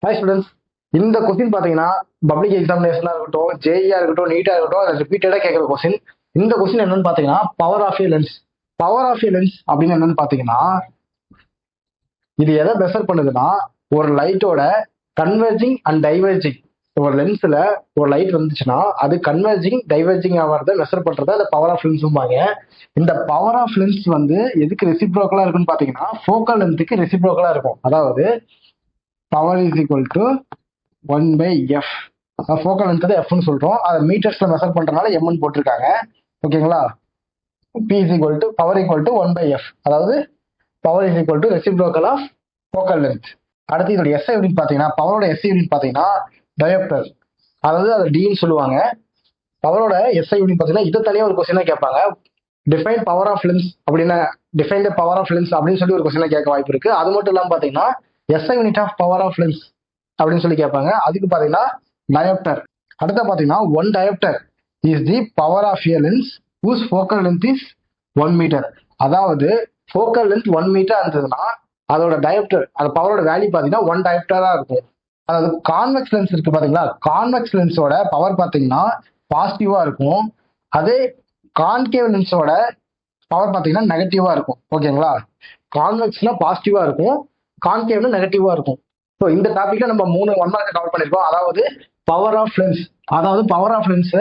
Hi students, இந்த question பார்த்தீங்கன்னா public எக்ஸாமினேஷனாக இருக்கட்டும், ஜேஇஆ இருக்கட்டும், நீட்டாக இருக்கட்டும், அதை ரிப்பீட்டடாக கேட்குற கொஸ்டின். இந்த கொஸ்டின் என்னன்னு பார்த்தீங்கன்னா power of a lens. Power of a lens அப்படின்னு என்னன்னு பார்த்தீங்கன்னா இது எதை மெஷர் பண்ணுதுன்னா ஒரு லைட்டோட கன்வெர்ஜிங் அண்ட் டைவர்ஜிங். ஒரு லென்ஸ்ல ஒரு லைட் வந்துச்சுன்னா அது கன்வெர்ஜிங் டைவர்ஜிங் ஆகிறத மெஷர் பண்றத அந்த பவர் ஆஃப் லென்ஸும்பாங்க. இந்த பவர் ஆஃப் லென்ஸ் வந்து எதுக்கு ரெசிப்ரோக்கலா இருக்குன்னு பாத்தீங்கன்னா ஃபோக்கல் லென்த்துக்கு ரெசிப்ரோக்கலா இருக்கும். அதாவது power is equal to 1/f. Focal length எஃப்னு சொல்றோம். அதை மீட்டர்ஸ்ல மெஷர் பண்றதுனால எம்னு போட்டிருக்காங்க. ஓகேங்களா? P is equal to power equal to 1/f. அதாவது power is equal to reciprocal of focal length. அடுத்து இதோட எஸ்ஐ யூனிட் பாத்தீங்கன்னா பவரோட எஸ்ஐ யூனிட் பாத்தீங்கன்னா டயோப்டர். அதாவது அதை டின்னு சொல்லுவாங்க. பவரோட எஸ்ஐ யூனிட் பாத்தீங்கன்னா இதை தனியாக ஒரு கொஸ்டினா கேட்பாங்க. டிஃபைன் பவர் ஆஃப் லென்ஸ் அப்படின்னா define the power of lens அப்படின்னு சொல்லி ஒரு கொஸ்டினா கேட்க வாய்ப்பு இருக்கு. அது மட்டும் இல்லாம பாத்தீங்கன்னா SI unit of power of lens அப்படின்னு சொல்லி கேட்பாங்க. அதுக்கு பாத்தீங்கன்னா டயோப்டர். அடுத்த பாத்தீங்கன்னா 1 dioptre is the power of a lens whose focal length is 1 metre. அதாவது ஃபோக்கல் லென்த் 1 மீட்டர் இருந்ததுன்னா அதோட டயோப்டர் அந்த பவரோட வேல்யூ பாத்தீங்கன்னா 1 டயோப்டரா இருக்கும். அதாவது கான்வெக்ஸ் லென்ஸ் இருக்கு பாத்தீங்களா, கான்வெக்ஸ் லென்ஸோட பவர் பாத்தீங்கன்னா பாசிட்டிவா இருக்கும். அதே கான்கேவ் லென்ஸோட பவர் பாத்தீங்கன்னா நெகட்டிவா இருக்கும். ஓகேங்களா? கான்வெக்ஸ்னா பாசிட்டிவா இருக்கும், கான்கேவ்னா நெகட்டிவா இருக்கும். ஸோ இந்த டாபிக்ல நம்ம 3 1 மார்க் கவர் பண்ணிருக்கோம். அதாவது பவர் ஆஃப் லென்ஸ், அதாவது பவர் ஆஃப் லென்ஸ்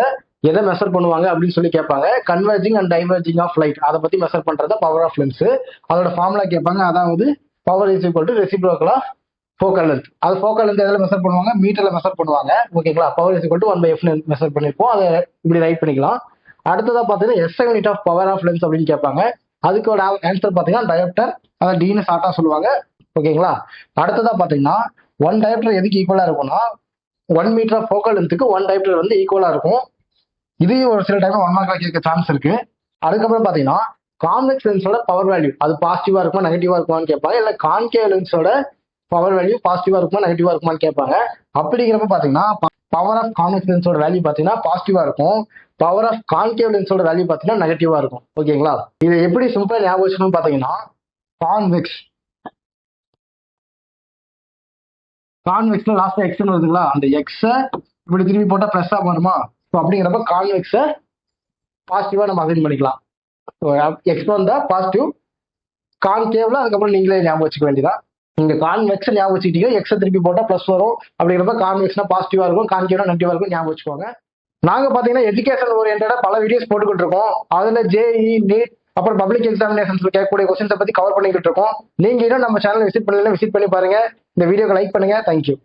எதை மெஷர் பண்ணுவாங்க அப்படின்னு சொல்லி கேட்பாங்க. Converging and diverging of light அதை பத்தி மெஷர் பண்றத பவர் ஆஃப் லென்ஸ். அதோட ஃபார்முலா கேட்பாங்க. அதாவது power is equal to reciprocal of focal length. அது ஃபோக்கல் லென்த் எதில் மெஷர் பண்ணுவாங்க? மீட்டர்ல மெஷர் பண்ணுவாங்க. ஓகேங்களா? Power is equal to 1/f measure பண்ணிருப்போம். அதை இப்படி ரைட் பண்ணிக்கலாம். அடுத்ததா பாத்தீங்கன்னா SI unit of power of lens அப்படின்னு கேட்பாங்க. அதுக்கோட ஆன்சர் பாத்தீங்கன்னா டயோப்டர். அதை டின்னு ஷார்ட்டா சொல்லுவாங்க. ஓகேங்களா? அடுத்ததா பாத்தீங்கன்னா 1 டயோப்டர் எதுக்கு ஈக்குவலா இருக்கும்னா 1 மீட்டர் ஃபோக்கல் லென்த்துக்கு 1 டயோப்டர் வந்து ஈக்குவலா இருக்கும். இது ஒரு சில டைம் 1 மார்க்ல கேட்க சான்ஸ் இருக்கு. அதுக்கப்புறம் பாத்தீங்கன்னா கான்வெக்ஸ் லென்ஸோட பவர் வேல்யூ அது பாசிட்டிவா இருக்குமா நெகட்டிவா இருக்குமான்னு கேட்பாங்க. இல்ல கான்கேவ் லென்ஸோட பவர் வேல்யூ பாசிட்டிவா இருக்குமா நெகட்டிவா இருக்குமான்னு கேட்பாங்க. அப்படிங்கிறப்ப பாத்தீங்கன்னா பவர் ஆஃப் கான்வெக்ஸ் லென்ஸோட வேல்யூ பாத்தீங்கன்னா பாசிட்டிவா இருக்கும். பவர் ஆஃப் கான்கேவ் லென்ஸோட வேல்யூ பாத்தீங்கன்னா நெகட்டிவா இருக்கும். ஓகேங்களா? இதை எப்படி சிம்பிளா ஞாபகம் வச்சுக்கணும்னு பாத்தீங்கன்னா கான்வெக்ஸ்ல லாஸ்டா எக்ஸ்னு வருதுங்களா, அந்த எக்ஸ இப்படி திரும்பி போட்டா பிளஸ்ஸா மாறுமா? ஸோ அப்படிங்கிறப்ப கான்வெக்ஸ பாசிட்டிவா நம்ம அசைன் பண்ணிக்கலாம். எக்ஸ் வந்தா பாசிட்டிவ், கான்கேவ்ல அதுக்கப்புறம் நீங்களே ஞாபகம் வச்சுக்க வேண்டியதான். நீங்க கான்வெக்ஸ் ஞாபகம் வச்சுக்கிட்டீங்க, எக்ஸ திருப்பி போட்டா பிளஸ் வரும். அப்படிங்கிறப்ப கான்வெக்ஸ்னா பாசிட்டிவா இருக்கும், கான்கேவ்னா நெகட்டிவா இருக்கும். ஞாபகம் வச்சுக்கோங்க. நாங்க பாத்தீங்கன்னா எஜுகேஷன் ஓரியன்டா பல வீடியோஸ் போட்டுக்கிட்டு இருக்கோம். அதுல ஜேஇ, நீட், அப்புறம் பப்ளிக் எக்ஸாமினேஷன்ஸ் கேட்கக்கூடிய கொஸ்டின்ஸை பத்தி கவர் பண்ணிக்கிட்டு இருக்கோம். நீங்க இன்னும் நம்ம சேனல் விசிட் பண்ணல, விசிட் பண்ணி பாருங்க. இந்த வீடியோக்கு லைக் பண்ணுங்க. தேங்க்யூ.